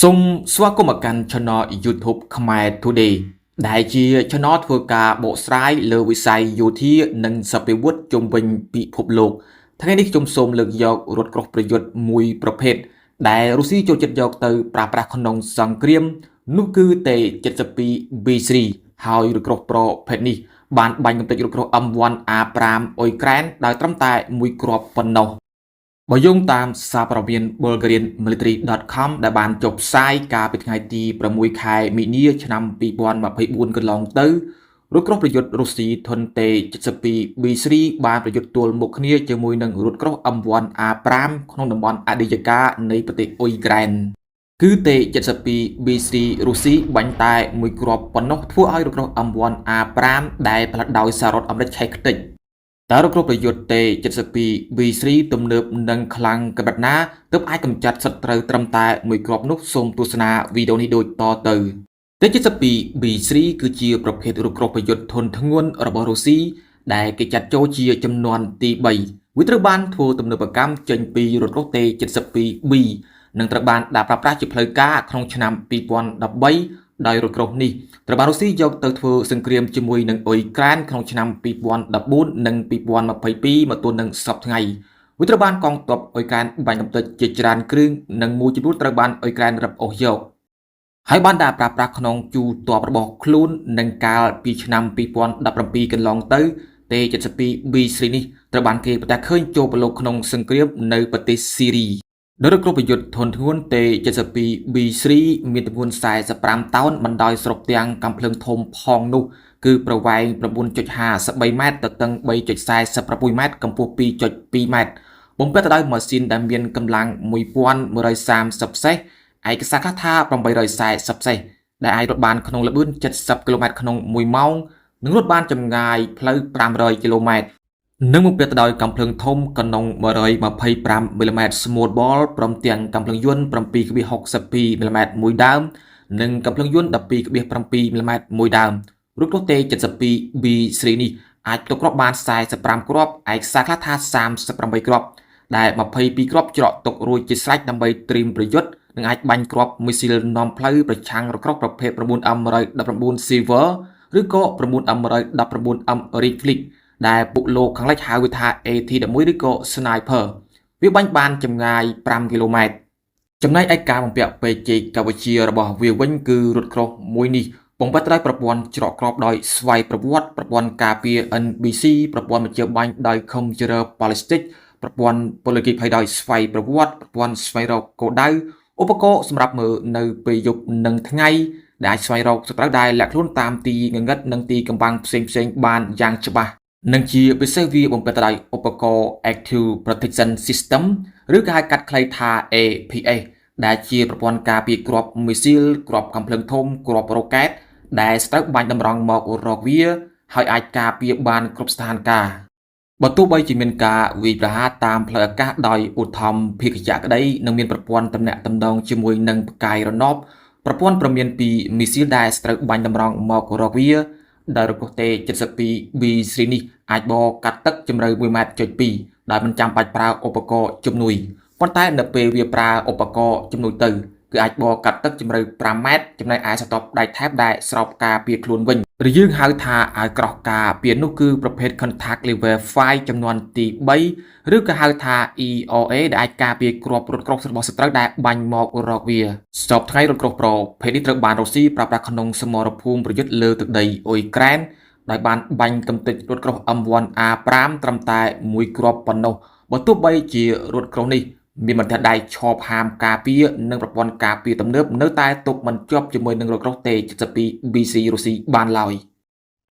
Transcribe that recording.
សូមស្វាគមន៍មកកាន់ Channel YouTube ខ្មែរ Today ដែលជា Channel ធ្វើការបកស្រាយលើវិស័យយោធានិងសព្វវុធជុំវិញពិភពលោកថ្ងៃនេះខ្ញុំសូមលើកយករថក្រោះប្រយុទ្ធមួយប្រភេទដែលរុស្ស៊ីចូលចិត្តយកទៅប្រើប្រាស់ក្នុងសង្គ្រាមនោះគឺទេ72B3 ហើយរថក្រោះប្រភេទនេះបានបាញ់កំទេចរថក្រោះ M1A5 អ៊ុយក្រែនដោយត្រឹមតែមួយគ្រាប់ប៉ុណ្ណោះបើយោងតាមសារព័ត៌មាន bulgarianmilitary.com ដែលបានចុះផ្សាយកាលពីថ្ងៃទី6 ខែមីនាឆ្នាំ2024កន្លងទៅរថក្រោះប្រយុទ្ធរុស្ស៊ីធុនតេ 72B3 បានប្រយុទ្ធទល់មុខគ្នាជាមួយនឹងរថក្រោះ M1A5 ក្នុងតំបន់អតីយការនៃប្រទេសអ៊ុយក្រែនគឺទេ 72B3 រុស្ស៊ីបាញ់តែមួយគ្រាប់ប៉ុណ្ណោះធ្វើឲ្យរថក្រោះ M1A5 ដែលផលិតដោយសហរដ្ឋអាមេរិកឆេះខ្ទេចតើរថក្រោះប្រយុទ្ធទេ 72B3 ទំនើបនិងខ្លាំងកម្រិតណាទើបអាចកម្ចាត់សត្រូវត្រឹមតែមួយគ្រាប់នោះសូមទស្សនាវីដេអូនេះដូចតទៅទេ 72B3 គឺជាប្រភេទរថក្រោះប្រយុទ្ធធុនធ្ងន់របស់រុស្ស៊ីដែលគេចាត់ចូលជាចំនួនទី3វាត្រូវបានធ្វើទំនើបកម្មចេញពីរថក្រោះទេ 72B និងត្រូវបានដាក់ប្រើប្រាស់ជាផ្លូវការក្នុងឆ្នាំ2013ដោយរថក្រោះនេះត្រូវបានរុស្ស៊ីយកទៅធ្វើសង្គ្រាមជាមួយនឹងអ៊ុយក្រែនក្នុងឆ្នាំ2014និង2022មកទល់នឹងសប្តាហ៍ថ្ងៃវាត្រូវបានកងទ័ពអ៊ុយក្រែនបាញ់កំទេចជាច្រើនគ្រឿងនិងមួយចំនួនត្រូវបានអ៊ុយក្រែនរឹបអូសយកហើយបានដាក់ប្រើប្រាស់ក្នុងជួរទ័ពរបស់ខ្លួននិងកាលពីឆ្នាំ2017កន្លងទៅទេ 72B3 នេះត្រូវបានគេប្រទះឃើញចូលប្រឡូកក្នុងសង្គ្រាមនៅប្រទេសស៊ីរីដោយរថក្រោះប្រយុទ្ធធុនធ្ងន់ទេ 72B3 មានទម្ងន់45តោនបណ្ដោយស្រុកទាំងកាំភ្លើងធំផងនោះគឺប្រវែង 9.53 ម៉ែត្រទទឹង 3.46 ម៉ែត្រកម្ពស់ 2.2 ម៉ែត្របំពាក់ទៅដោយម៉ាស៊ីនដែលមានកម្លាំង 1130 សេសឯកសារខ្លះថា 840 សេសដែលអាចរត់បានក្នុងល្បឿន 70 គីឡូម៉ែត្រក្នុង1ម៉ោងនិងរត់បានចម្ងាយផ្លូវ 500 គីឡូម៉ែត្រនិងបំពាក់ទៅដោយកាំភ្លើងធំកណ្ដុង 125 មីលីម៉ែត្រ small ball ព្រមទាំងកាំភ្លើងយន្ត 7.62 មីលីម៉ែត្រមួយដើមនិងកាំភ្លើងយន្ត 12.7 មីលីម៉ែត្រមួយដើមរថក្រោះទេ 72B3 នេះអាចផ្ទុកគ្រាប់បាន 45 គ្រាប់ឯកសារខ្លះថា 38 គ្រាប់ដែល 22 គ្រាប់ច្រកទុករួចជាស្រេចដើម្បីត្រៀមប្រយុទ្ធនិងអាចបាញ់គ្រាប់មីស៊ីលនាំផ្លូវប្រឆាំងរថក្រោះប្រភេទ 9M119 Silver ឬក៏ 9M119M Reflex ដែលពួកលោកខាងលិចហៅវាថា AT11 ឬក៏ Sniper វាបាញ់បានចម្ងាយ 5 គីឡូម៉ែត្រចំណែកឯការបំពាក់បេជិកវិទ្យារបស់វាវិញគឺរថក្រោះមួយនេះបំពាក់ដោយប្រព័ន្ធច្រកគ្រាប់ដោយស្វ័យប្រវត្តិប្រព័ន្ធការពារ NBC ប្រព័ន្ធបញ្ជាបាញ់ដោយ Computer Ballistic ប្រព័ន្ធពលកិច្ចភ័យដោយស្វ័យប្រវត្តិប្រព័ន្ធស្វែងរកគោលដៅឧបករណ៍សម្រាប់មើលនៅពេលយប់និងថ្ងៃដែលអាចស្វែងរកសត្រូវដែលលាក់ខ្លួនតាមទីងងឹតនិងទីកំបាំងផ្សេងៗបានយ៉ាងច្បាស់និងជាពិសេសវាបំពាក់ដោយឧបករណ៍ Active Protection System ឬក៏ហៅកាត់ខ្លីថា APS ដែលជាប្រព័ន្ធការពារគ្រាប់មីស៊ីលគ្រាប់កាំភ្លើងធំគ្រាប់រ៉ុកែតដែលស្រូវបាញ់តម្រង់មករកវាហើយអាចការពារបានគ្រប់ស្ថានភាពបើទោះបីជាមានការវាយប្រហារតាមផ្លូវអាកាសដោយឧទ្ធម្ភាគចក្រក្តីនិងមានប្រព័ន្ធទំនាក់ទំនងជាមួយនឹងផ្កាយរណបប្រព័ន្ធព្រមានពីមីស៊ីលដែលស្រូវបាញ់តម្រង់មករកវាដោយរថក្រោះទេ 72B3 នេះអាចបកកាត់ទឹកជម្រៅ 1.2 ម៉ែត្រដោយមិនចាំបាច់ប្រើឧបករណ៍ជំនួយប៉ុន្តែនៅពេលវាប្រើឧបករណ៍ជំនួយទៅគឺអាចបកកាត់ទឹកជម្រៅ 5 ម៉ែត្រចំណែកឯស្រទាប់ដៃថែបដែលស្រោបការពារខ្លួនវិញឬយើងហៅថាអាវក្រោះការពារនោះគឺប្រភេទ Contact Level 5 ចំនួនទី3ឬក៏ហៅថា EOA ដែលអាចការពារគ្រាប់រថក្រោះរបស់សត្រូវដែលបាញ់មករកវាសពថ្ងៃរថក្រោះប្រភេទនេះត្រូវបានរុស្ស៊ីប្រើប្រាស់ក្នុងសមរភូមិប្រយុទ្ធលើទឹកដីអ៊ុយក្រែនដោយបានបាញ់កំទេចរថក្រោះ M1A5 ត្រឹមតែមួយគ្រាប់ប៉ុណ្ណោះបើទោះបីជារថក្រោះនេះមានបន្ទះដៃឈបហាមការពារនិងប្រព័ន្ធការពារទំនើបនៅតែទប់មិនជាប់ជាមួយនឹងរថក្រោះទេ 72B3 រុស្ស៊ីបានឡើយ